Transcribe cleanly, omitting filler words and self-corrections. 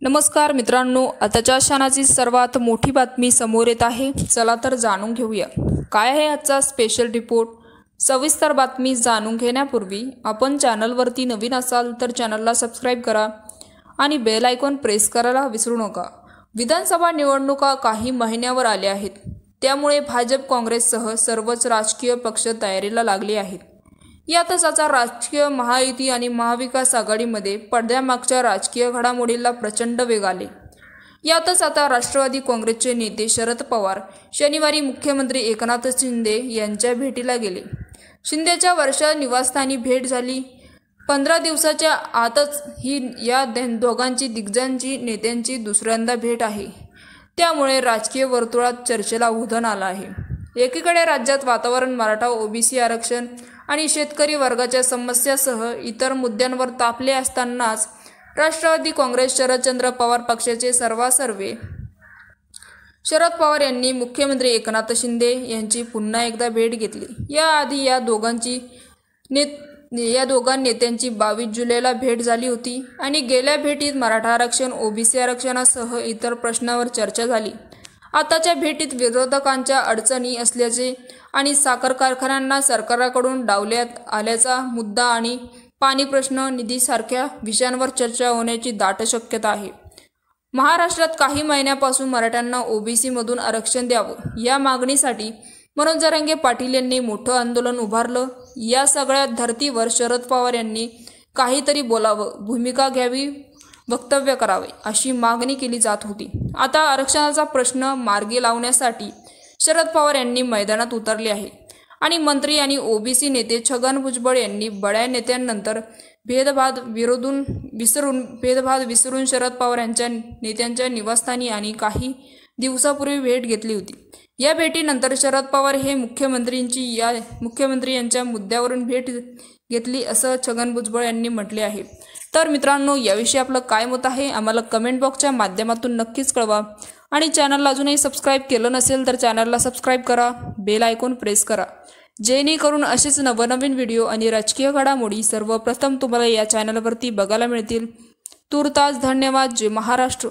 नमस्कार मित्रांनो, आताच्या क्षणाची सर्वात मोठी बातमी समोर येत आहे। चला तर जाणून घेऊया काय आहे आजचा स्पेशल रिपोर्ट। सविस्तर बातमी जाणून घेण्यापूर्वी आपण चॅनलवरती नवीन असाल तर चॅनलला सबस्क्राइब करा आणि बेल आयकॉन प्रेस करायला विसरू नका। विधानसभा निवडणुका काही महिन्यावर आल्या आहेत, त्यामुळे भाजप काँग्रेससह सर्वच राजकीय पक्ष तयारीला लागले आहेत। यातच आता राजकीय महायुती आणि महाविकास आघाडीमध्ये पडद्यामागच्या राजकीय घडामोडींना प्रचंड वेग आले। यातच आता राष्ट्रवादी काँग्रेसचे नेते शरद पवार शनिवारी मुख्यमंत्री एकनाथ शिंदे यांच्या भेटीला गेले। शिंदेच्या वर्षा निवासस्थानी भेट झाली। 15 दिवसाच्या आतच ही या दोघांची दिग्गजांची नेत्यांची दुसऱ्यांदा भेट आहे, त्यामुळे राजकीय वर्तुळात चर्चेला उधाण आलं आहे। एकीकडे राज्यात वातावरण मराठा ओबीसी आरक्षण आणि शेतकरी वर्गाच्या समस्यासह इतर मुद्द्यांवर तापले असतानाच राष्ट्रवादी काँग्रेस शरदचंद्र पवार पक्षाचे सर्वासर्वे शरद पवार यांनी मुख्यमंत्री एकनाथ शिंदे यांची पुन्हा एकदा भेट घेतली। याआधी या दोघां नेत्यांची 22 जुलैला भेट झाली होती आणि गेल्या भेटीत मराठा आरक्षण ओबीसी आरक्षणासह इतर प्रश्नांवर चर्चा झाली। आताच्या भेटीत विरोधकांच्या अडचणी असल्याचे आणि साखर कारखान्यांना सरकारकडून डावलण्यात आल्याचा मुद्दा आणि पाणी प्रश्न निधीसारख्या विषयांवर चर्चा होण्याची दाट शक्यता आहे। महाराष्ट्रात काही महिन्यापासून मराठ्यांना ओबीसी मधून आरक्षण द्यावं या मागणीसाठी मनोज जरांगे पाटील यांनी मोठं आंदोलन उभारलं। या सगळ्या धर्तीवर शरद पवार यांनी काहीतरी बोलावं, भूमिका घ्यावी, वक्तव्य करावे अशी मागणी केली जात होती। आता आरक्षणाचा प्रश्न मार्गी लावण्यासाठी शरद पवार यांनी मैदानात उतरले आहे आणि मंत्री आणि ओबीसी नेते छगन भुजबळ यांनी बड्या नेत्यांनंतर भेदभाव विसरून शरद पवार यांच्या नेत्यांच्या निवासस्थानी आणि काही दिवसापूर्वी भेट घेतली होती। या भेटीनंतर शरद पवार हे मुख्यमंत्री यांच्या मुद्द्यावरून भेट घेतली असं छगन भुजबळ यांनी म्हटले आहे। तर मित्रांनो, याविषयी आपलं काय मत आहे आम्हाला कमेंट बॉक्सच्या माध्यमातून नक्कीच कळवा आणि चॅनलला अजूनही सबस्क्राइब केलं नसेल तर चॅनलला सबस्क्राइब करा, बेल आयकॉन प्रेस करा, जेणेकरून असेच नवनवीन व्हिडिओ आणि राजकीय घडामोडी सर्वप्रथम तुम्हाला या चॅनलवरती बघायला मिळतील। तूर्तास धन्यवाद। जय महाराष्ट्र।